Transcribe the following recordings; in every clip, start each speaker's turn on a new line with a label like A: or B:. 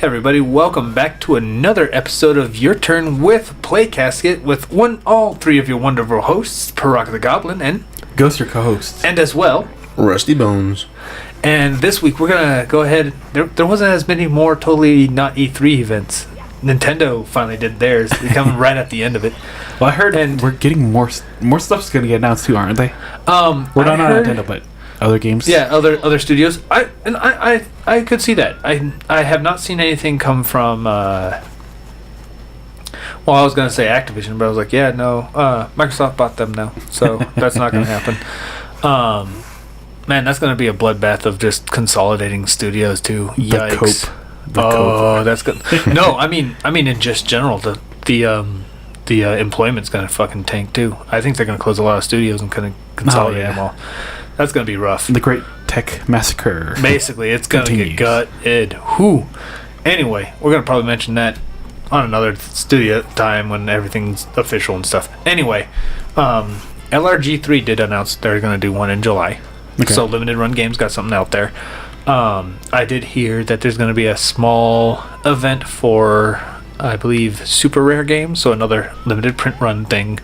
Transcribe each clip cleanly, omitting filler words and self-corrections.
A: Hey everybody, welcome back to another episode of Your Turn with Play Casket with all three of your wonderful hosts, Paraka the Goblin and
B: Ghost, your co-host.
A: And as well,
C: Rusty Bones.
A: And this week we're going to go ahead, there wasn't as many more totally not E3 events. Nintendo finally did theirs. They come right at the end of it.
B: Well, I heard we're getting more stuff's going to get announced too, aren't they? We're not on Nintendo, but other games.
A: Yeah, other studios. I could see that. I have not seen anything come from. Well, I was gonna say Activision, but I was like, yeah, no. Microsoft bought them now, so that's not gonna happen. Man, that's gonna be a bloodbath of just consolidating studios too. Yikes! That's good. No, I mean in just general, the employment's gonna fucking tank too. I think they're gonna close a lot of studios and kind of consolidate them all. That's going to be rough.
B: The Great Tech Massacre.
A: Basically, it's going to get gutted. Whew. Anyway, we're going to probably mention that on another studio time when everything's official and stuff. Anyway, LRG3 did announce they're going to do one in July. Okay. So Limited Run Games got something out there. I did hear that there's going to be a small event for, I believe, super rare games. So another limited print run thing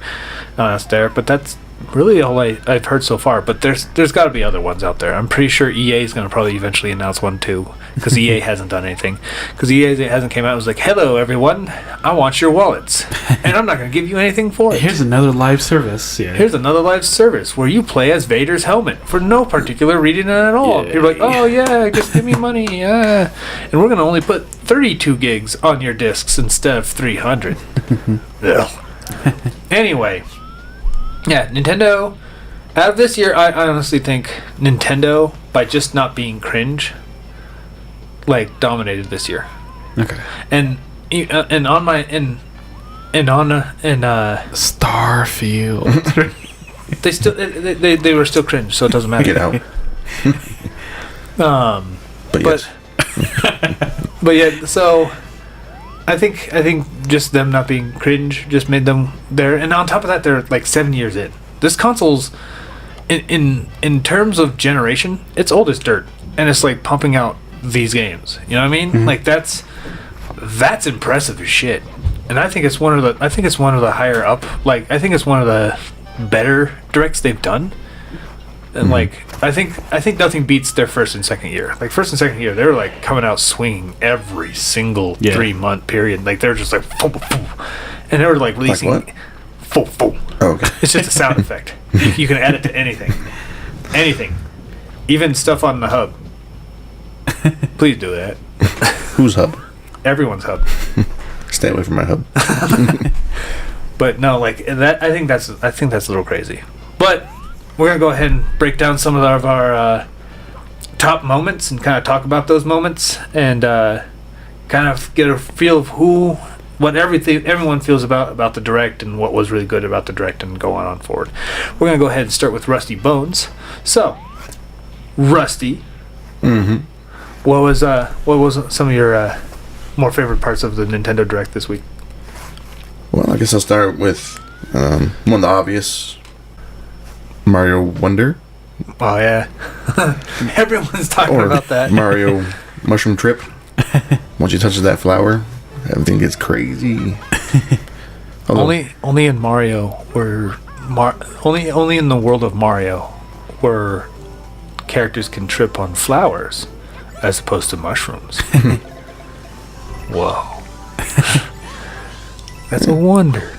A: that's there. But that's really all I've heard so far, but there's got to be other ones out there. I'm pretty sure EA is going to probably eventually announce one too, because EA hasn't done anything. Because EA hasn't came out and was like, hello everyone, I want your wallets, and I'm not going to give you anything for it.
B: Here's another live service. Yeah.
A: Here's another live service where you play as Vader's helmet for no particular reason at all. Yeah. You're like, oh yeah, just give me money, yeah. And we're going to only put 32 gigs on your discs instead of 300. Anyway. Yeah, Nintendo, out of this year, I honestly think Nintendo, by just not being cringe, dominated this year.
B: Okay.
A: And on my
B: Starfield.
A: they were still cringe, so it doesn't matter.
C: Get out.
A: But yeah, so I think just them not being cringe just made them there, and on top of that, they're like 7 years in. This console's in terms of generation, it's old as dirt, and it's like pumping out these games. You know what I mean? Mm-hmm. Like that's impressive as shit. And I think it's one of the higher up. Like I think it's one of the better directs they've done. And I think nothing beats their first and second year. Like first and second year, they were like coming out swinging every single 3-month period. Like they're just like, and they were like releasing.
C: Like what?
A: Oh, okay. It's just a sound effect. You can add it to anything, even stuff on the hub. Please do that.
C: Whose hub?
A: Everyone's hub.
C: Stay away from my hub.
A: But no, like that. I think that's a little crazy, but. We're going to go ahead and break down some of our top moments and kind of talk about those moments and kind of get a feel of what everyone feels about the Direct and what was really good about the Direct and go on forward. We're going to go ahead and start with Rusty Bones. So, Rusty, what was some of your more favorite parts of the Nintendo Direct this week?
C: Well, I guess I'll start with one of the obvious. Mario Wonder.
A: Oh yeah. Everyone's talking about that.
C: Mario Mushroom Trip. Once you touch that flower, everything gets crazy.
A: Only in Mario where only in the world of Mario where characters can trip on flowers as opposed to mushrooms. Whoa. That's a wonder.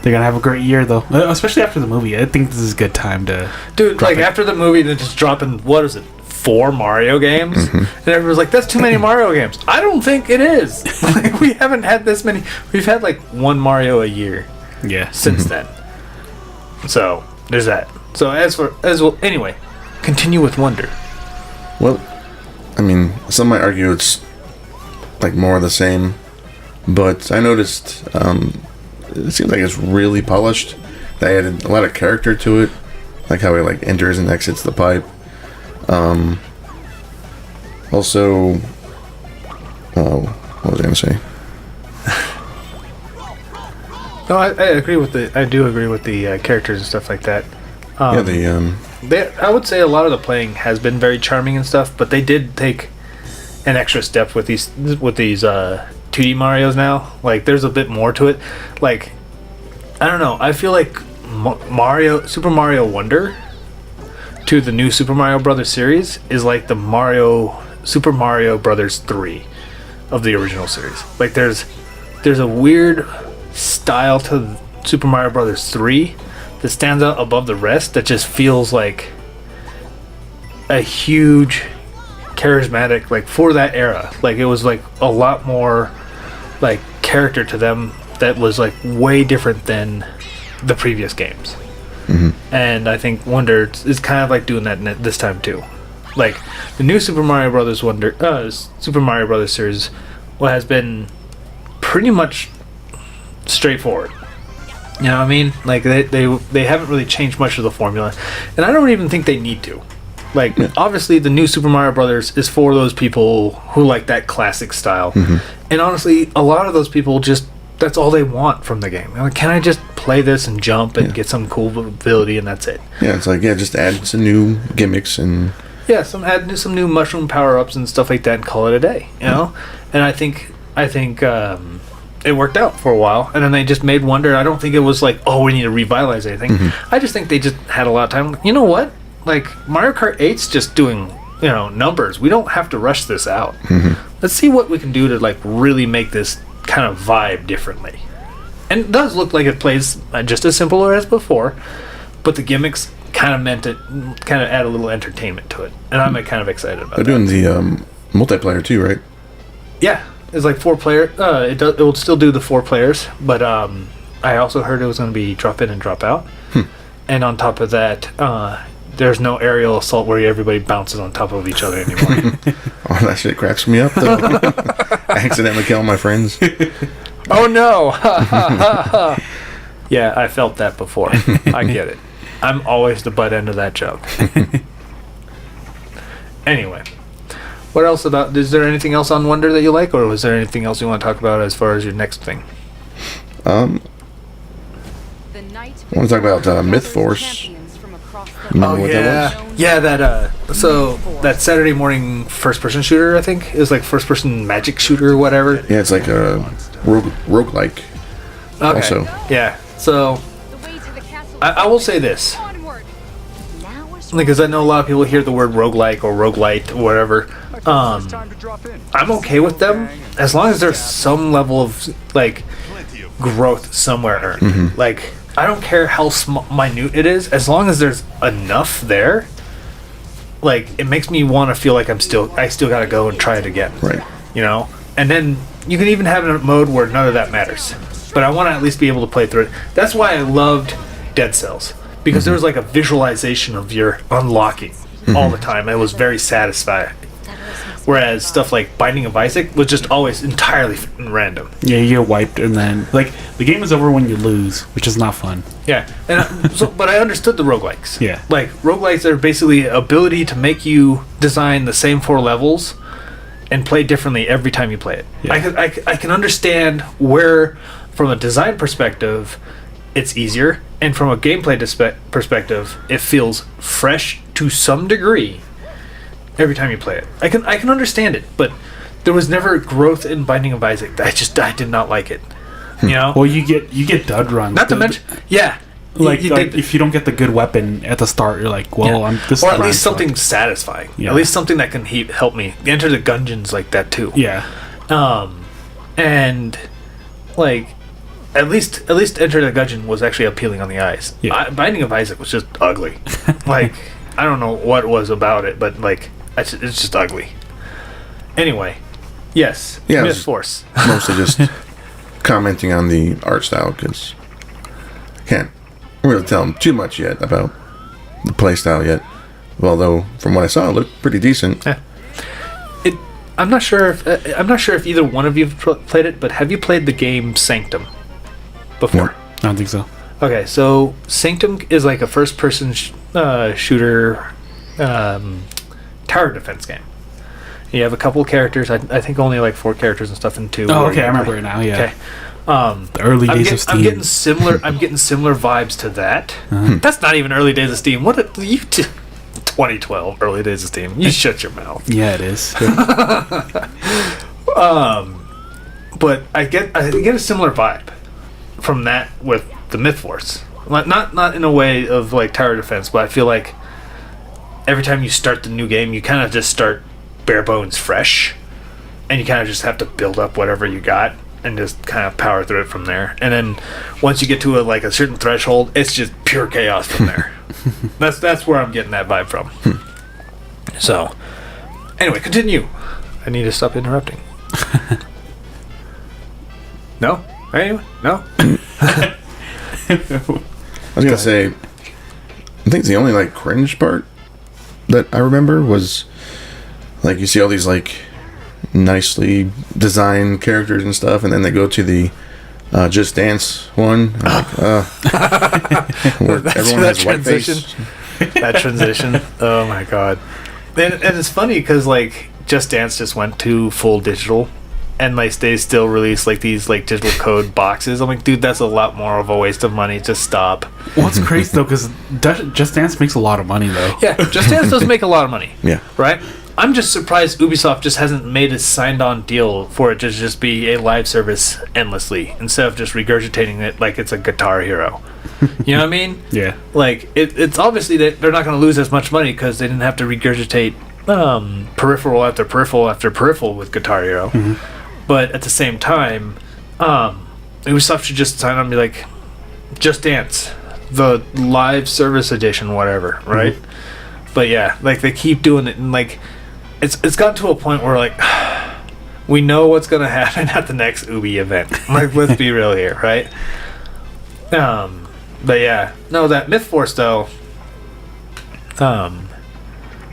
B: They're going to have a great year, though. Especially after the movie. I think this is a good time to...
A: Dude, after the movie, they're just dropping, 4 Mario games? Mm-hmm. And everyone's like, that's too many Mario games. I don't think it is. We haven't had this many. We've had, 1 Mario a year.
B: Yeah.
A: Since then. So, there's that. So, anyway, continue with Wonder.
C: Well, I mean, some might argue it's, more of the same. But I noticed... it seems like it's really polished. They added a lot of character to it, like how he enters and exits the pipe. Also, what was I gonna say?
A: No, I agree with I do agree with the characters and stuff like that.
C: I would say
A: a lot of the playing has been very charming and stuff, but they did take an extra step with these 2D Marios now. Like, there's a bit more to it. Like, I don't know. I feel like Super Mario Wonder to the new Super Mario Brothers series is like the Super Mario Brothers 3 of the original series. Like, there's a weird style to Super Mario Brothers 3 that stands out above the rest that just feels like a huge charismatic, like, for that era. Like, it was like a lot more like character to them that was like way different than the previous games. And I think Wonder is kind of like doing that this time too. Like, the new Super Mario Brothers Super Mario Brothers series has been pretty much straightforward. You know what I mean? Like, they haven't really changed much of the formula, and I don't even think they need to. Like, obviously, the new Super Mario Brothers is for those people who like that classic style, and honestly, a lot of those people that's all they want from the game. Like, can I just play this and jump and get some cool ability, and that's it?
C: Yeah, it's like, just add some new gimmicks and
A: add some new mushroom power ups and stuff like that, and call it a day. You know, and I think it worked out for a while, and then they just made Wonder. I don't think it was like, oh, we need to revitalize anything. I just think they just had a lot of time. You know what? Like, Mario Kart 8's just doing, numbers. We don't have to rush this out. Let's see what we can do to like really make this kind of vibe differently. And it does look like it plays just as simple as before, but the gimmicks kind of add a little entertainment to it, and I'm kind of excited about
C: They're doing the multiplayer too, right?
A: Yeah, it's like 4 player. It will still do the 4 players, but I also heard it was going to be drop in and drop out. And on top of that, there's no aerial assault where everybody bounces on top of each other anymore.
C: Oh, that shit cracks me up, though. I accidentally kill my friends.
A: Oh, no. Yeah, I felt that before. I get it. I'm always the butt end of that joke. Anyway, what else is there anything else on Wonder that you like, or was there anything else you want to talk about as far as your next thing?
C: I want to talk about Myth Force.
A: Oh, yeah, that Saturday morning first-person shooter, I think, is like first-person magic shooter or whatever.
C: Yeah, it's like a roguelike.
A: Okay.
C: Also.
A: Yeah, so I will say this, because I know a lot of people hear the word roguelike or roguelite or whatever. I'm okay with them as long as there's some level of like growth somewhere earned. Like, I don't care how minute it is, as long as there's enough there. Like, it makes me want to feel like I still gotta go and try it again.
C: Right.
A: And then you can even have a mode where none of that matters. But I want to at least be able to play through it. That's why I loved Dead Cells, because there was like a visualization of your unlocking all the time. It was very satisfying. Whereas stuff like Binding of Isaac was just always entirely random.
B: Yeah, you get wiped, and then like the game is over when you lose, which is not fun.
A: Yeah, and but I understood the roguelikes.
B: Yeah,
A: like roguelikes are basically ability to make you design the same 4 levels and play differently every time you play it. Yeah. I can understand where, from a design perspective, it's easier, and from a gameplay perspective, it feels fresh to some degree every time you play it. I can understand it, but there was never growth in Binding of Isaac. I did not like it.
B: Well, you get dud runs.
A: Not to mention, yeah.
B: Like if you don't get the good weapon at the start, you're like, well,
A: or at least something satisfying. Yeah. At least something that can help me enter the dungeons like that too.
B: Yeah.
A: And like at least enter the dungeon was actually appealing on the eyes. Yeah. Binding of Isaac was just ugly. Like, I don't know what was about it, but like it's just ugly. Anyway, yes.
C: Yeah.
A: Myth Force.
C: Mostly just commenting on the art style, because I can't really tell them too much yet about the play style yet. Although from what I saw, it looked pretty decent.
A: Yeah. I'm not sure if either one of you have played it, but have you played the game Sanctum before?
B: No, I don't think so.
A: Okay, so Sanctum is like a first-person shooter tower defense game. You have a couple of characters. I think only like 4 characters and stuff in 2.
B: Oh, okay, I remember it now. Yeah.
A: Okay.
B: The early days of Steam.
A: I'm getting similar vibes to that. That's not even early days of Steam. What you 2012, early days of Steam. You shut your mouth.
B: Yeah, it is.
A: But I get a similar vibe from that with the Myth Force. Like, not in a way of like tower defense, but I feel like every time you start the new game, you kind of just start bare bones fresh, and you kind of just have to build up whatever you got and just kind of power through it from there. And then once you get to a certain threshold, it's just pure chaos from there. That's where I'm getting that vibe from. So, anyway, continue. I need to stop interrupting. No? Anyway? No?
C: I was gonna say, I think the only like cringe part that I remember was like you see all these like nicely designed characters and stuff, and then they go to the Just Dance one. I'm where everyone has white face.
A: That transition. Oh my god! And it's funny because like Just Dance just went to full digital. And like they still release like these like digital code boxes. I'm like, dude, that's a lot more of a waste of money. Just stop.
B: Well, it's crazy though, because Just Dance makes a lot of money though.
A: Yeah, Just Dance does make a lot of money.
C: Yeah.
A: Right? I'm just surprised Ubisoft just hasn't made a signed on deal for it to just be a live service endlessly instead of just regurgitating it like it's a Guitar Hero. You know what I mean?
B: Yeah.
A: Like, it's obviously that they're not going to lose as much money because they didn't have to regurgitate peripheral after peripheral after peripheral with Guitar Hero. Mm-hmm. But at the same time, Ubisoft should just sign on and be like, Just Dance, the live service edition, whatever, right? Mm-hmm. But yeah, like they keep doing it, and like it's gotten to a point where like we know what's gonna happen at the next Ubi event. Like, let's be real here, right? But yeah, no, that Myth Force though.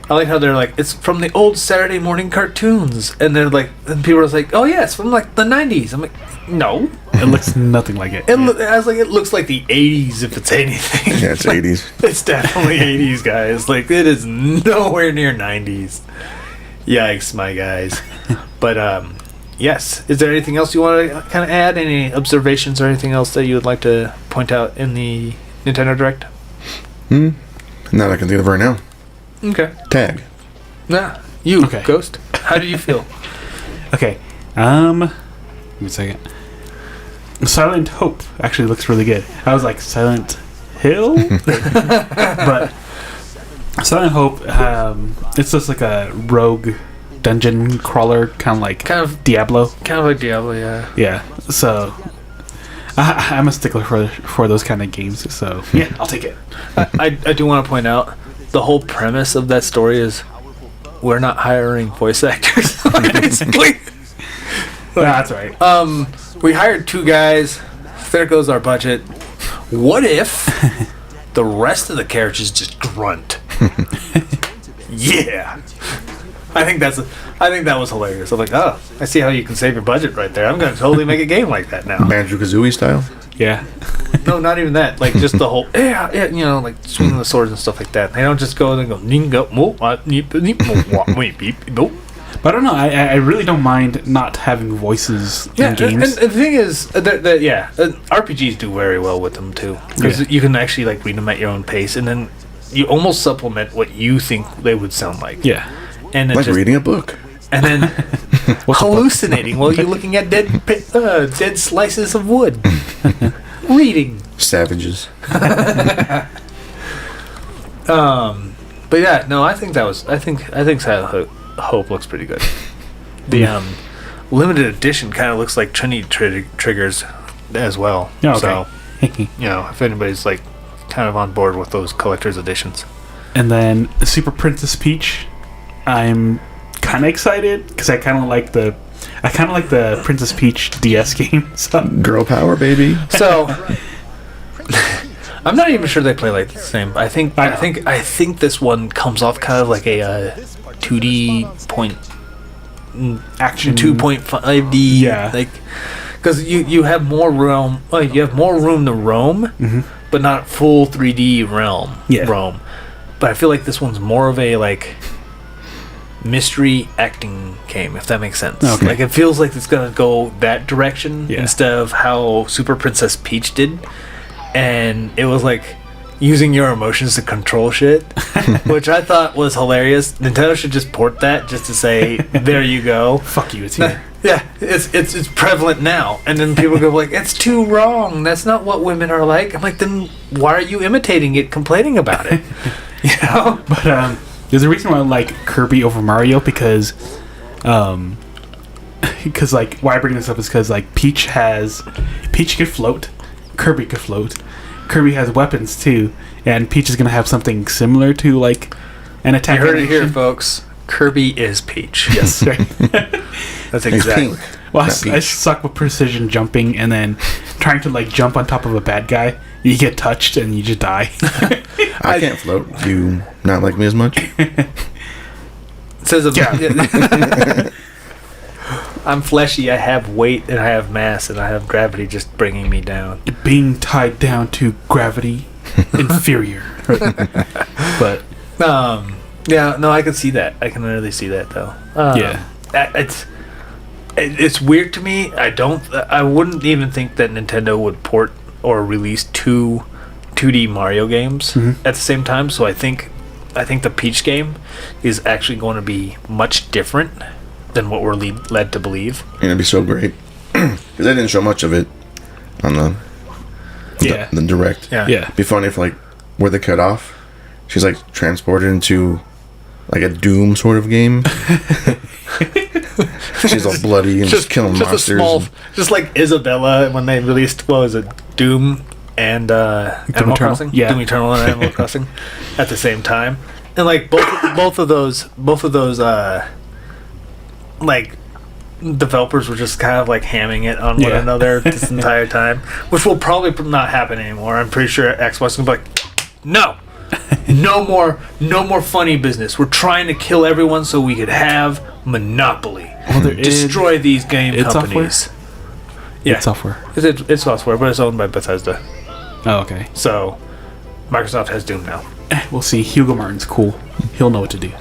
A: I like how they're like, it's from the old Saturday morning cartoons, and they're like, and people are like, oh yeah, it's from like the 90s. I'm like, no,
B: it looks nothing like it.
A: I was like, it looks like the 80s if it's anything.
C: Yeah, it's
A: like,
C: 80s.
A: It's definitely 80s, guys. Like, it is nowhere near 90s. Yikes, my guys. But yes, is there anything else you want to kind of add? Any observations or anything else that you would like to point out in the Nintendo Direct?
C: Not that I can think of right now.
A: Okay.
C: Tag.
A: Nah, you,
B: okay.
A: Ghost. How do you feel?
B: Okay. Give me a second. Silent Hope actually looks really good. I was like, Silent Hill? But Silent Hope, it's just like a rogue dungeon crawler, kind of Diablo.
A: Kind of like Diablo, yeah.
B: Yeah, so I'm a stickler for those kind of games, so yeah, I'll take it.
A: I do want to point out, the whole premise of that story is we're not hiring voice actors, basically.
B: That's right.
A: We hired 2 guys. There goes our budget. What if the rest of the characters just grunt? Yeah. I think that was hilarious. I'm like, oh, I see how you can save your budget right there. I'm going to totally make a game like that now.
C: Banjo-Kazooie style?
B: Yeah.
A: No, not even that. Like, just the whole, you know, like swinging the swords and stuff like that. They don't just go and go,
B: but I don't know. I really don't mind not having voices in games.
A: And the thing is, RPGs do very well with them too, because you can actually like read them at your own pace, and then you almost supplement what you think they would sound like.
B: Yeah,
A: and
C: like reading a book,
A: and then hallucinating while you're looking at dead slices of wood. Reading
C: savages.
A: But yeah, no, I think Silent Hope looks pretty good. The limited edition kind of looks like Trinity triggers as well.
B: Oh, okay.
A: So you know, if anybody's like kind of on board with those collector's editions.
B: And then Super Princess Peach, I'm kind of excited because I kind of like the Princess Peach DS game. So.
C: Girl power, baby.
A: So I'm not even sure they play like the same. I think this one comes off kind of like a 2D point action 2.5D.
B: Yeah,
A: like because you have more room. You have more room to roam, but not full 3D roam. But I feel like this one's more of a like mystery acting game, if that makes sense.
B: Okay.
A: Like it feels like it's gonna go that direction instead of how Super Princess Peach did, and it was like using your emotions to control shit, which I thought was hilarious. Nintendo should just port that just to say, there you go.
B: Fuck you, it's here.
A: Yeah, it's prevalent now. And then people go like, it's too wrong. That's not what women are like. I'm like, then why are you imitating it, complaining about it? You know?
B: But there's a reason why I like Kirby over Mario because like why I bring this up is because like Peach could float, Kirby could float, Kirby has weapons too, and Peach is gonna have something similar to like an attack.
A: You heard it here, folks. Kirby is Peach.
B: Yes, right.
A: That's exactly.
B: Well, I suck with precision jumping, and then trying to like jump on top of a bad guy. You get touched and you just die.
C: I can't float. Do you not like me as much?
A: It says I'm fleshy, I have weight, and I have mass, and I have gravity just bringing me down.
B: Being tied down to gravity, inferior. But
A: yeah, no, I can see that. I can really see that though.
B: Yeah,
A: it's weird to me. I wouldn't even think that Nintendo would port or release two 2D Mario games at the same time. So I think the Peach game is actually going to be much different than what we're led to believe.
C: And it'd be so great because they didn't show much of it on the direct.
A: Yeah.
C: It'd be funny if like where they cut off, she's like transported into like a Doom sort of game. She's all bloody and just killing monsters.
A: Just like Isabella when they released, what was it, Doom and Animal Crossing?
B: Yeah.
A: Doom Eternal and Animal Crossing at the same time. And like both of those like developers were just kind of like hamming it on one another this entire time, which will probably not happen anymore. I'm pretty sure Xbox will be like, no more funny business. We're trying to kill everyone so we could have monopoly. Destroy these game companies.
B: Software?
A: Yeah,
B: It's software.
A: It's software, but it's owned by Bethesda.
B: Oh, okay.
A: So Microsoft has Doom now.
B: We'll see. Hugo Martin's cool. He'll know what to do.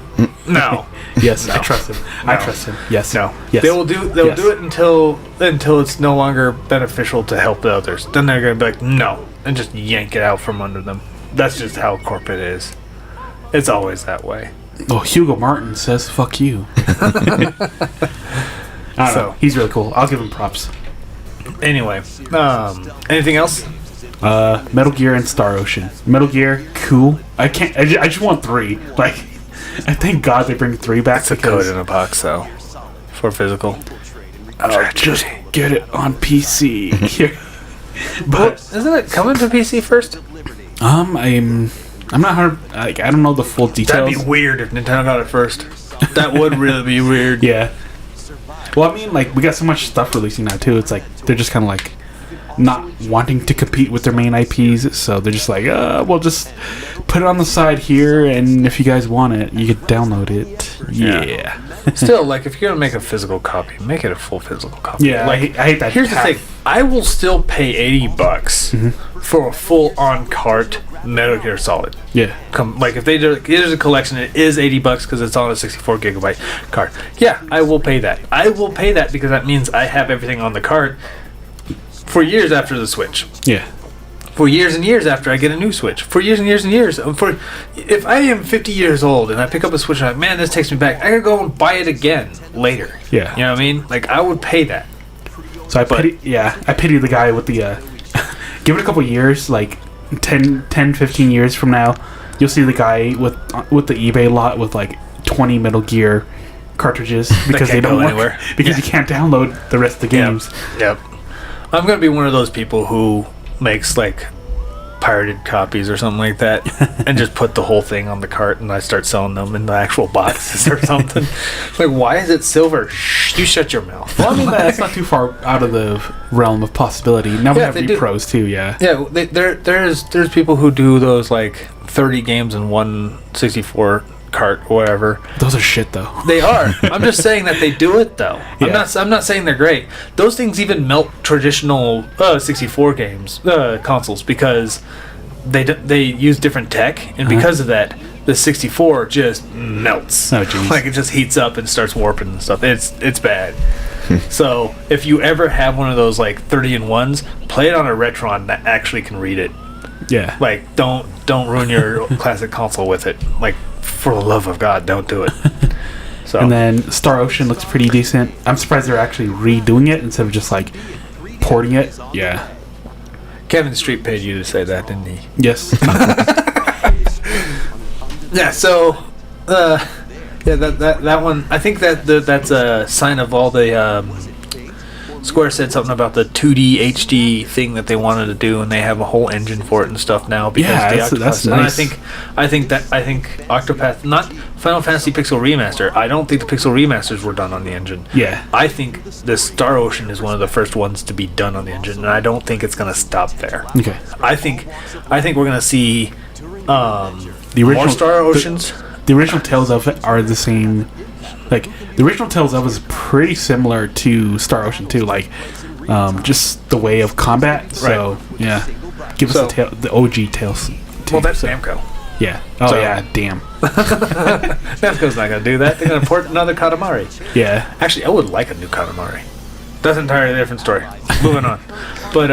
A: No.
B: Yes,
A: No.
B: I trust him.
A: No.
B: I trust him. Yes.
A: No.
B: Yes.
A: They'll do it until it's no longer beneficial to help the others. Then they're gonna be like, no, and just yank it out from under them. That's just how corporate is. It's always that way.
B: Oh, Hugo Martin says fuck you. I don't know. He's really cool. I'll give him props.
A: Anyway, anything else?
B: Metal Gear and Star Ocean. Metal Gear, cool. I just want 3. Like, I thank God they bring 3 back.
A: It's a code in a box, though, for physical.
B: Just get it on PC. But
A: isn't it coming to PC first?
B: I'm not hard. Like, I don't know the full details.
A: That'd be weird if Nintendo got it first. That would really be weird.
B: Yeah. Well, I mean, like, we got so much stuff releasing now too. It's like they're just kind of like not wanting to compete with their main IPs, so they're just like, we'll just put it on the side here, and if you guys want it, you can download it. Yeah.
A: Still, like, if you're gonna make a physical copy, make it a full physical copy.
B: Yeah,
A: like,
B: I hate that.
A: Here's the thing: I will still pay $80 for a full-on cart Metal Gear Solid.
B: Yeah.
A: Like, if there's a collection, it is $80 because it's on a 64 gigabyte card. Yeah, I will pay that. I will pay that because that means I have everything on the cart for years after the Switch.
B: Yeah.
A: For years and years after I get a new Switch. For years and years and years. If I am 50 years old and I pick up a Switch and I'm like, man, this takes me back, I gotta go and buy it again later.
B: Yeah.
A: You know what I mean? Like, I would pay that.
B: So I pity the guy with the give it a couple years, like 10, 15 years from now, you'll see the guy with the eBay lot with like 20 Metal Gear cartridges because they don't work anywhere. Because you can't download the rest of the games.
A: Yep. I'm gonna be one of those people who makes like pirated copies or something like that and just put the whole thing on the cart and I start selling them in the actual boxes or something. Like, why is it silver? Shh, you shut your mouth.
B: Well, I mean, that's not too far out of the realm of possibility. Now we have repros too, yeah.
A: Yeah, there's people who do those like 30 games in one 64 cart or whatever.
B: Those are shit though.
A: They are. I'm just saying that they do it though.
B: Yeah.
A: I'm not saying they're great. Those things even melt traditional 64 games consoles because they use different tech, and because of that, the 64 just melts.
B: Oh jeez.
A: Like, it just heats up and starts warping and stuff. It's bad. So if you ever have one of those like 30-in-1s, play it on a Retron that actually can read it.
B: Yeah.
A: Like, don't ruin your classic console with it. Like, for the love of God, don't do it. So.
B: And then Star Ocean looks pretty decent. I'm surprised they're actually redoing it instead of just like porting it. Yeah.
A: Kevin Street paid you to say that, didn't he?
B: Yes.
A: Yeah. So, yeah, that one. I think that's a sign of all the. Square said something about the 2D HD thing that they wanted to do, and they have a whole engine for it and stuff now. Because
B: that's nice.
A: And I think Octopath, not Final Fantasy Pixel Remaster. I don't think the Pixel Remasters were done on the engine.
B: Yeah.
A: I think the Star Ocean is one of the first ones to be done on the engine, and I don't think it's going to stop there.
B: Okay.
A: I think we're going to see
B: the original
A: more Star Oceans.
B: The original Tales of it are the same. Like, the original Tales of is pretty similar to Star Ocean 2, like, just the way of combat. So, yeah. Give us the OG Tales.
A: Well, that's Namco.
B: Yeah. Oh,
A: So-
B: yeah, damn.
A: Namco's not going to do that. They're going to port another Katamari.
B: Yeah.
A: Actually, I would like a new Katamari. That's an entirely different story. Moving on. But,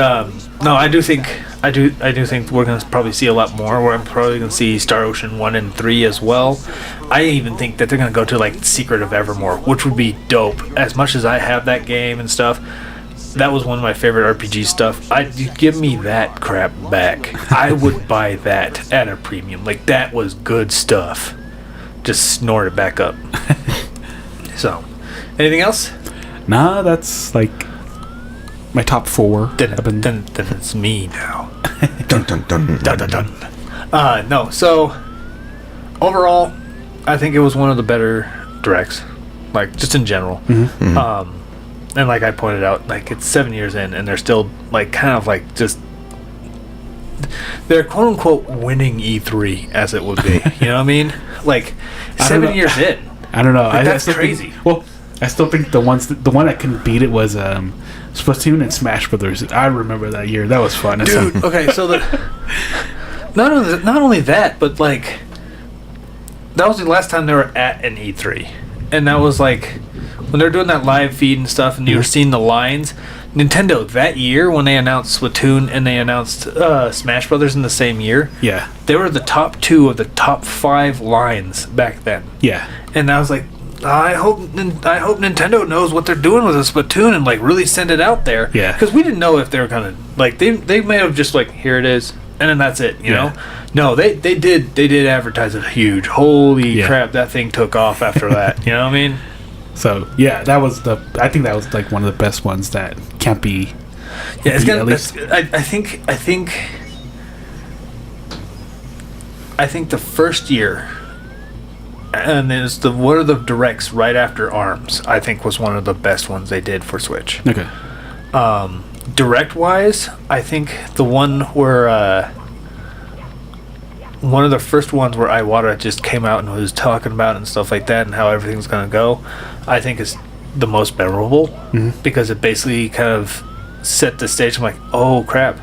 A: no, I do think we're going to probably see a lot more. We're probably going to see Star Ocean 1 and 3 as well. I even think that they're going to go to, like, Secret of Evermore, which would be dope. As much as I have that game and stuff, that was one of my favorite RPG stuff. Give me that crap back. I would buy that at a premium. Like, that was good stuff. Just snort it back up. So, anything else?
B: Nah, that's, like, my top 4.
A: Then it's me now.
C: Dun dun dun.
A: Dun, dun, dun. No, so overall, I think it was one of the better directs, like just in general. And like I pointed out, like it's 7 years in, and they're still like kind of like just they're quote unquote winning E3 as it would be. You know what I mean? Like 7 years in.
B: I don't know.
A: Like, that's
B: still
A: crazy.
B: Think, well, I still think the one that couldn't beat it was Splatoon and Smash Brothers. I remember that year. That was fun.
A: Dude, okay, so not only that, but like that was the last time they were at an E3, and that was like when they were doing that live feed and stuff, and you were seeing the lines. Nintendo that year when they announced Splatoon and they announced Smash Brothers in the same year.
B: Yeah,
A: they were the top 2 of the top 5 lines back then.
B: Yeah,
A: and I was like, I hope Nintendo knows what they're doing with a Splatoon and like really send it out there.
B: Yeah,
A: because we didn't know if they were gonna like they may have just like here it is and then that's it. You know, no, they did advertise it huge. Holy crap, that thing took off after that. You know what I mean?
B: So yeah, I think that was like one of the best ones that can't be.
A: Yeah, it's gonna.
B: At least.
A: I think the first year, and there's one of the directs right after ARMS. I think was one of the best ones they did for Switch.
B: Okay.
A: Direct wise, I think the one where one of the first ones where Iwata just came out and was talking about it and stuff like that and how everything's gonna go, I think is the most memorable because it basically kind of set the stage. I'm like, oh crap,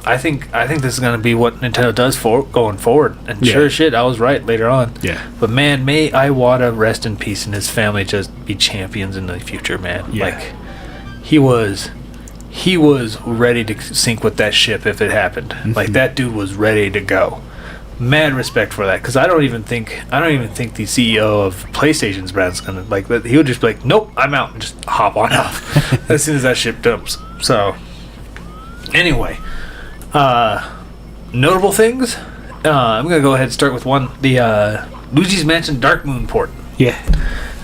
A: I think this is gonna be what Nintendo does going forward. And sure as shit, I was right later on.
B: Yeah.
A: But man, may Iwata rest in peace and his family just be champions in the future, man.
B: Yeah.
A: Like he was ready to sink with that ship if it happened. Like that dude was ready to go. Mad respect for that, because I don't even think the CEO of PlayStation's brand's gonna like that. He would just be like, nope, I'm out, and just hop on off as soon as that ship dumps. So anyway, notable things. I'm gonna go ahead and start with one. The Luigi's Mansion Dark Moon port.
B: Yeah.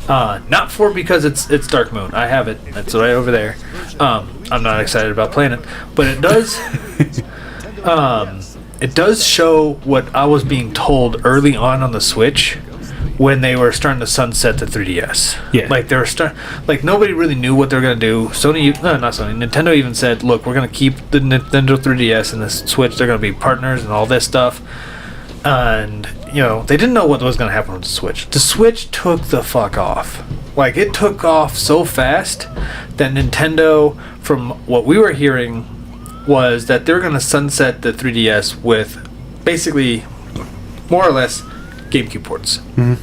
A: Not because it's Dark Moon. I have it. It's right over there. I'm not excited about playing it, but it does. It does show what I was being told early on the Switch when they were starting to sunset the 3DS.
B: Yeah.
A: Like they were like nobody really knew what they were gonna do. Nintendo even said, "Look, we're gonna keep the Nintendo 3DS and the Switch. They're gonna be partners and all this stuff." And they didn't know what was gonna happen with the Switch. The Switch took the fuck off. Like it took off so fast that Nintendo, from what we were hearing, was that they're going to sunset the 3DS with basically more or less GameCube ports. They're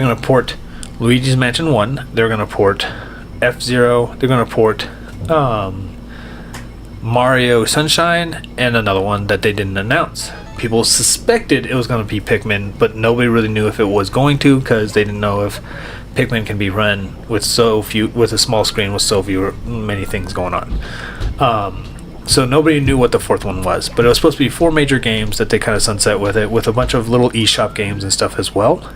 A: going to port Luigi's Mansion 1. They're going to port F-Zero. They're going to port Mario Sunshine, and another one that they didn't announce. People suspected it was going to be Pikmin, but nobody really knew if it was going to, because they didn't know if Pikmin can be run with a small screen with many things going on. So nobody knew what the fourth one was, but it was supposed to be 4 major games that they kind of sunset with it, with a bunch of little eShop games and stuff as well.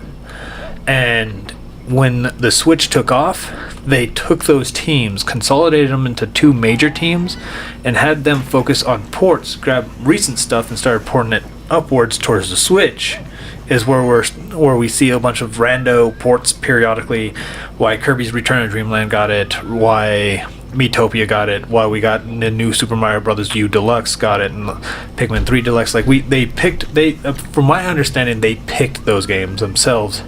A: And when the Switch took off, they took those teams, consolidated them into 2 major teams, and had them focus on ports, grab recent stuff and started porting it upwards towards the Switch. Is where we see a bunch of rando ports periodically. Why Kirby's Return to Dreamland got it, why Miitopia got it, why we got the new Super Mario Brothers U Deluxe got it, and Pikmin 3 Deluxe. Like from my understanding, they picked those games themselves,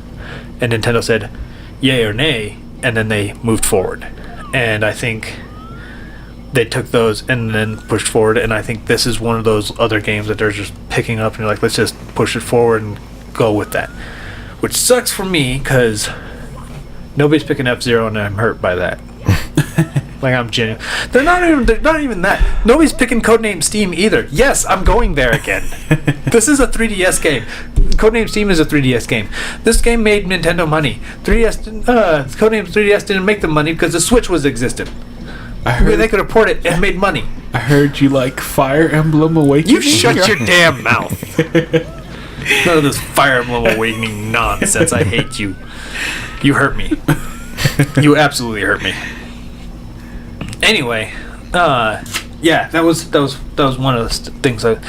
A: and Nintendo said yay or nay, and then they moved forward. And I think they took those and then pushed forward, and I think this is one of those other games that they're just picking up and you're like, let's just push it forward and go with that. Which sucks for me, because nobody's picking F-Zero and I'm hurt by that. Like, I'm genuine. They're not even that. Nobody's picking Codename Steam either. Yes, I'm going there again. This is a 3DS game. Codename Steam is a 3DS game. This game made Nintendo money. Codename 3DS didn't make the money because the Switch was existent. They could have ported it and made money.
B: I heard you like Fire Emblem Awakening.
A: You shut your damn mouth. None of this Fire Emblem Awakening nonsense. I hate you. You hurt me. You absolutely hurt me. Anyway, yeah, that was one of the things that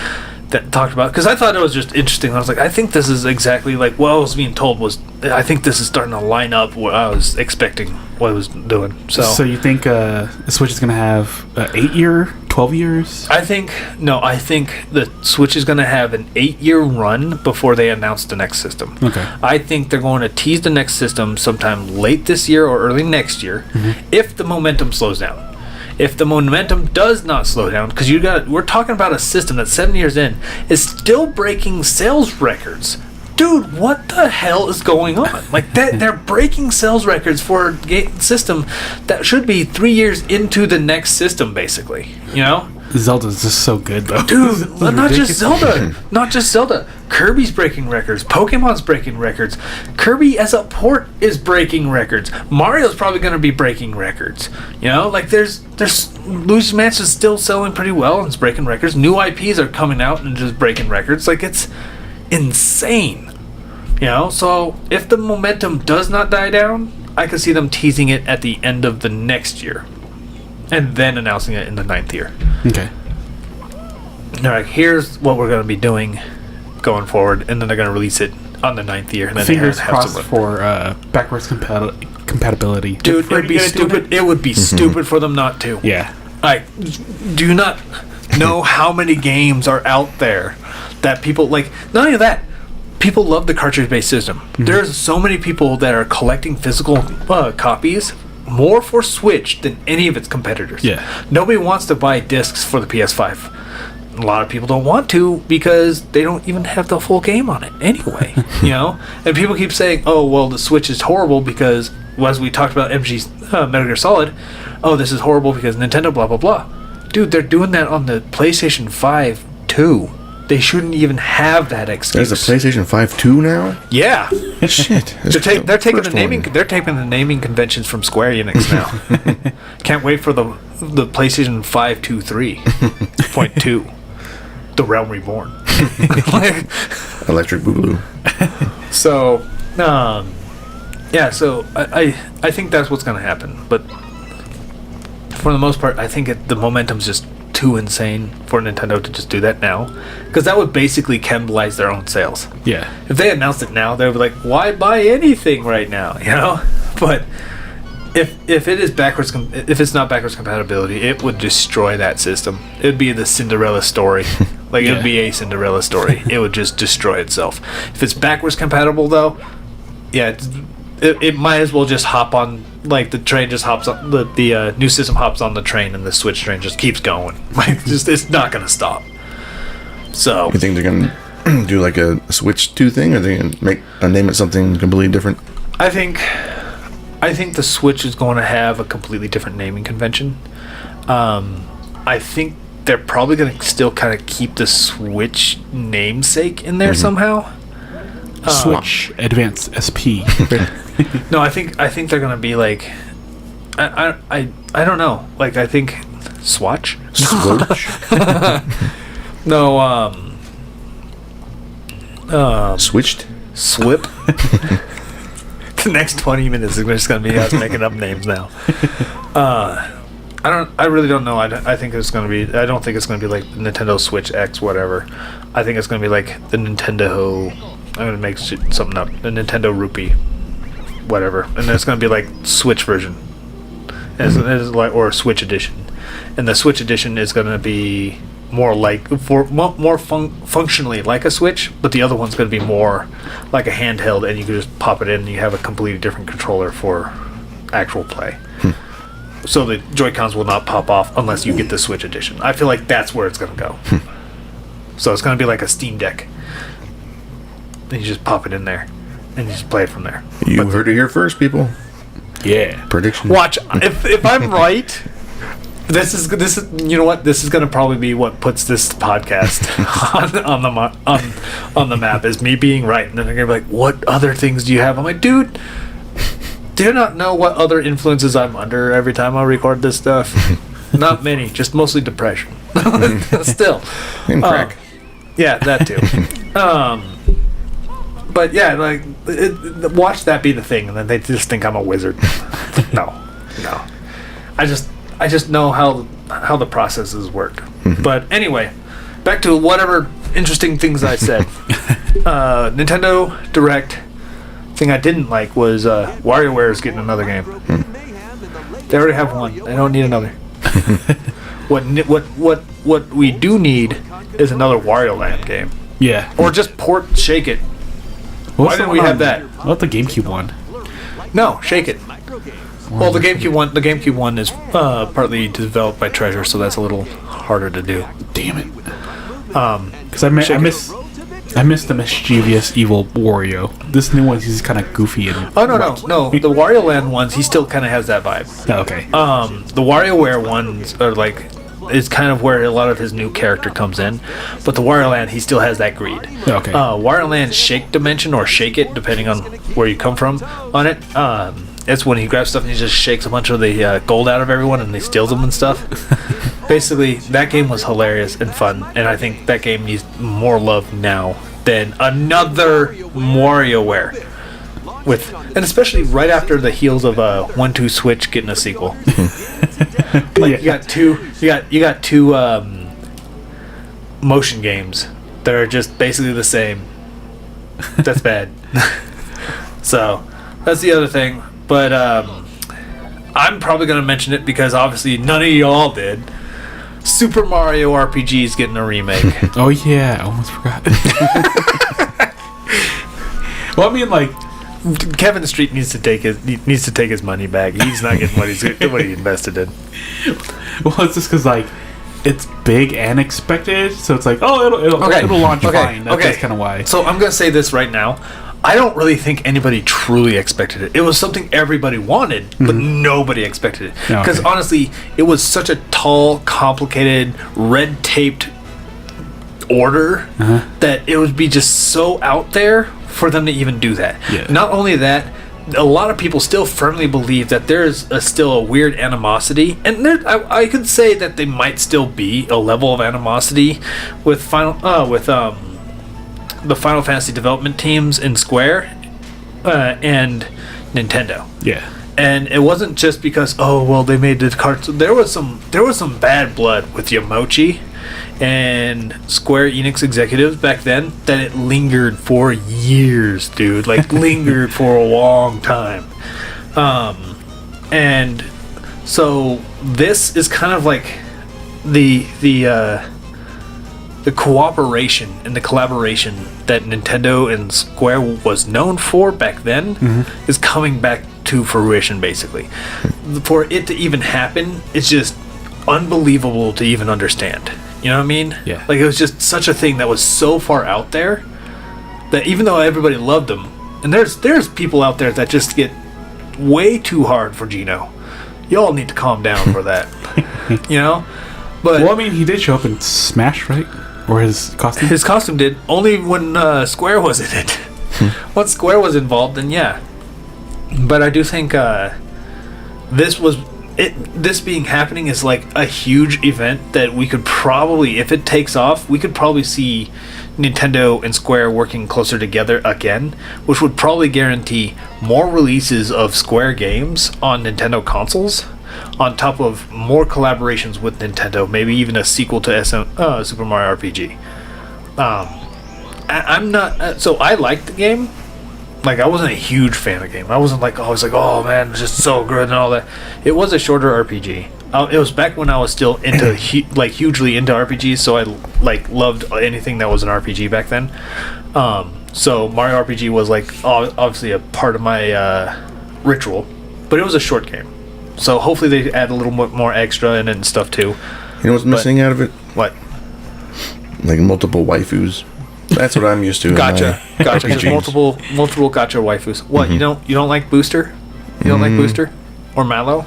A: talked about, because I thought it was just interesting. I was like, I think this is exactly like what I was being told was. I think this is starting to line up what I was expecting, what it was doing. So
B: you think the Switch is going to have 8 year, 12 years?
A: I think the Switch is going to have an 8-year run before they announce the next system.
B: Okay.
A: I think they're going to tease the next system sometime late this year or early next year, if the momentum slows down. If the momentum does not slow down, because we're talking about a system that 7 years in is still breaking sales records. Dude, what the hell is going on? Like, they're breaking sales records for a system that should be 3 years into the next system, basically. You know?
B: Zelda's just so good, though.
A: Dude, not just Zelda. Not just Zelda. Kirby's breaking records. Pokemon's breaking records. Kirby as a port is breaking records. Mario's probably going to be breaking records. You know, like there's Luigi's Mansion's still selling pretty well and it's breaking records. New IPs are coming out and just breaking records. Like, it's insane. You know, so if the momentum does not die down, I could see them teasing it at the end of the next year. And then announcing it in the 9th year.
B: Okay.
A: They're like, here's what we're going to be doing going forward, and then they're going to release it on the 9th year. And then
B: fingers crossed for backwards compatibility.
A: Dude, it would be stupid. It would be stupid for them not to.
B: Yeah.
A: Like, do you not know how many games are out there that people like? Not only that, people love the cartridge-based system. There's so many people that are collecting physical copies. More for Switch than any of its competitors.
B: Yeah.
A: Nobody wants to buy discs for the PS5. A lot of people don't want to because they don't even have the full game on it anyway. You know? And people keep saying, oh, well, the Switch is horrible because, as we talked about MG's Metal Gear Solid, oh, this is horrible because Nintendo blah, blah, blah. Dude, they're doing that on the PlayStation 5 too. They shouldn't even have that excuse.
C: There's a PlayStation 5 2 now?
A: Yeah.
C: Shit.
A: They're taking the naming conventions from Square Enix now. Can't wait for the PlayStation 5 2 3.2. The Realm Reborn.
C: Electric Boogaloo.
A: So, yeah, so I think that's what's going to happen. But for the most part, I think the momentum's just too insane for Nintendo to just do that now, because that would basically cannibalize their own sales.
B: Yeah.
A: If they announced it now, they would be like, why buy anything right now? You know? But if it's not backwards compatibility, it would destroy that system. It would be the Cinderella story. Like, it would be a Cinderella story. It would just destroy itself. If it's backwards compatible, though, yeah, it might as well just hop on, like, the train just hops on, the new system hops on the train and the Switch train just keeps going. Like, just, it's not going to stop. So.
C: You think they're going to do like a Switch 2 thing, or are they going to name it something completely different?
A: I think the Switch is going to have a completely different naming convention. I think they're probably going to still kind of keep the Switch namesake in there somehow.
B: Switch Advance SP.
A: No, I think they're going to be like, I don't know. Like, I think Swatch?
C: Switch.
A: No,
C: Switched.
A: Swip. The next 20 minutes is just going to be us making up names now. I really don't know. I think it's going to be. I don't think it's going to be like the Nintendo Switch X, whatever. I think it's going to be like the Nintendo. I'm going to make something up. The Nintendo Rupee, whatever, and then it's going to be like Switch version, as like or Switch edition, and the Switch edition is going to be more like functionally like a Switch, but the other one's going to be more like a handheld, and you can just pop it in, and you have a completely different controller for actual play. So the Joy-Cons will not pop off unless you get the Switch edition. I feel like that's where it's going to go. So it's going to be like a Steam Deck. And you just pop it in there, and you just play it from there.
C: You heard it here first, people.
B: Yeah.
C: Prediction.
A: Watch, if I'm right, this is you know what? This is going to probably be what puts this podcast on the map, is me being right. And then they're going to be like, what other things do you have? I'm like, dude, do you not know what other influences I'm under every time I record this stuff? Not many, just mostly depression. Still.
C: And crack.
A: Yeah, that too. But yeah, like, watch that be the thing, and then they just think I'm a wizard. No. I just know how the processes work. But anyway, back to whatever interesting things I said. Nintendo Direct. Thing I didn't like was WarioWare is getting another game. They already have one. They don't need another. What we do need is another Wario Land game.
B: Yeah.
A: Or just port Shake It. Why didn't we have that?
B: What the GameCube one?
A: No, Shake It. Well, the GameCube one is partly developed by Treasure, so that's a little harder to do.
B: Damn it. Because I miss the mischievous evil Wario. This new one, he's kind of goofy and.
A: Oh no! The Wario Land ones, he still kind of has that vibe.
B: Oh, okay.
A: The WarioWare ones are like, is kind of where a lot of his new character comes in, but the Wario Land, he still has that greed.
B: Okay.
A: Wario Land Shake Dimension, or Shake It, depending on where you come from on it. It's when he grabs stuff and he just shakes a bunch of the gold out of everyone and he steals them and stuff. Basically, that game was hilarious and fun, and I think that game needs more love now than another WarioWare. And especially right after the heels of 1-2 Switch getting a sequel. Like, you got two motion games that are just basically the same. That's bad. So that's the other thing. But I'm probably going to mention it because obviously none of y'all did. Super Mario RPG is getting a remake.
B: Oh yeah, I almost forgot. Well, I mean, like,
A: Kevin Street needs to take his money back. He's not getting what he invested in.
B: Well, it's just because like it's big and expected, so it's like, oh, it'll launch fine. That's kind of why.
A: So I'm gonna say this right now. I don't really think anybody truly expected it. It was something everybody wanted, but nobody expected it. Because honestly, it was such a tall, complicated, red-taped order that it would be just so out there for them to even do that.
B: Yeah.
A: Not only that, a lot of people still firmly believe that there's still a weird animosity, and I could say that they might still be a level of animosity with the Final Fantasy development teams in Square and Nintendo.
B: Yeah.
A: And it wasn't just because they made the cards. There was some bad blood with Yamochi and Square Enix executives back then that it lingered for years, dude. Like lingered for a long time. And so this is kind of like the cooperation and the collaboration that Nintendo and Square was known for back then is coming back to fruition, basically. For it to even happen, it's just unbelievable to even understand. You know what I mean?
B: Yeah.
A: Like, it was just such a thing that was so far out there that even though everybody loved them, and there's people out there that just get way too hard for Gino. Y'all need to calm down for that. You know? But
B: Well, I mean, he did show up in Smash, right? Or his costume?
A: his costume did only when Square was in it. Once Square was involved, then yeah. But I do think this being happening is like a huge event that we could probably, if it takes off, we could probably see Nintendo and Square working closer together again, which would probably guarantee more releases of Square games on Nintendo consoles, on top of more collaborations with Nintendo, maybe even a sequel to Super Mario RPG. I'm not. So I liked the game. Like, I wasn't a huge fan of the game. I wasn't like, oh man, it's just so good and all that. It was a shorter RPG. It was back when I was still into hugely into RPGs, so I like loved anything that was an RPG back then. So Mario RPG was like obviously a part of my ritual, but it was a short game. So hopefully they add a little bit more extra in it and stuff too.
C: You know what's missing out of it?
A: What?
C: Like multiple waifus. That's what I'm used to.
A: Gotcha. Just multiple gotcha waifus. What, you don't like Booster? You don't like Booster? Or Mallow?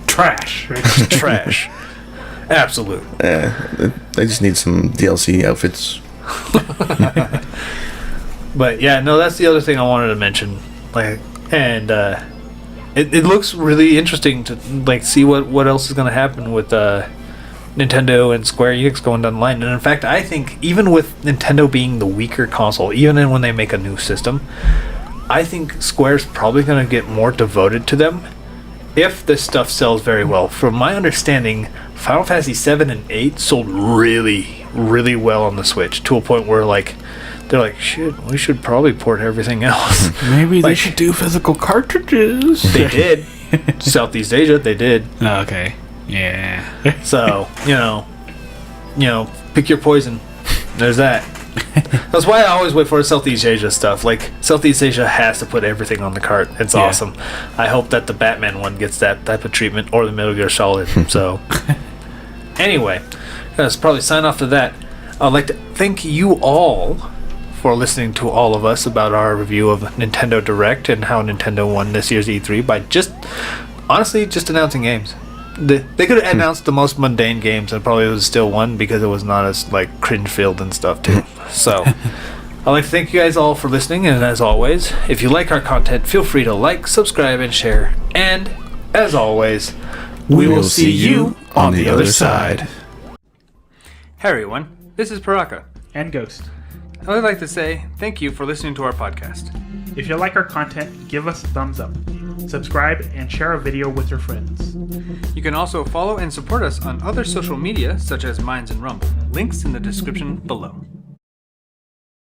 B: Trash.
A: Trash. Absolute.
C: I just need some DLC outfits.
A: But yeah, no, that's the other thing I wanted to mention. Like, and it looks really interesting to like see what else is going to happen with Nintendo and Square Enix going down the line. And in fact, I think even with Nintendo being the weaker console, even when they make a new system, I think Square's probably going to get more devoted to them if this stuff sells very well. From my understanding, Final Fantasy 7 and 8 sold really, really well on the Switch, to a point where like they're like, shit, we should probably port everything else.
B: Maybe they should do physical cartridges.
A: They did. Southeast Asia, they did.
B: Oh, okay. Yeah.
A: So, you know, pick your poison. There's that. That's why I always wait for Southeast Asia stuff. Like, Southeast Asia has to put everything on the cart. It's awesome. I hope that the Batman one gets that type of treatment, or the Metal Gear Solid. So, anyway, let's probably sign off to that. I'd like to thank you all for listening to all of us about our review of Nintendo Direct and how Nintendo won this year's E3 by just announcing games. They could have announced the most mundane games and probably was still won because it was not as like cringe filled and stuff too. So I'd like to thank you guys all for listening, and as always, if you like our content, feel free to like, subscribe, and share. And as always, we will see you on the other side. Hey everyone, this is Paraka.
B: And Ghost.
A: I would like to say thank you for listening to our podcast.
B: If you like our content, give us a thumbs up. Subscribe and share our video with your friends.
A: You can also follow and support us on other social media such as Minds and Rumble. Links in the description below.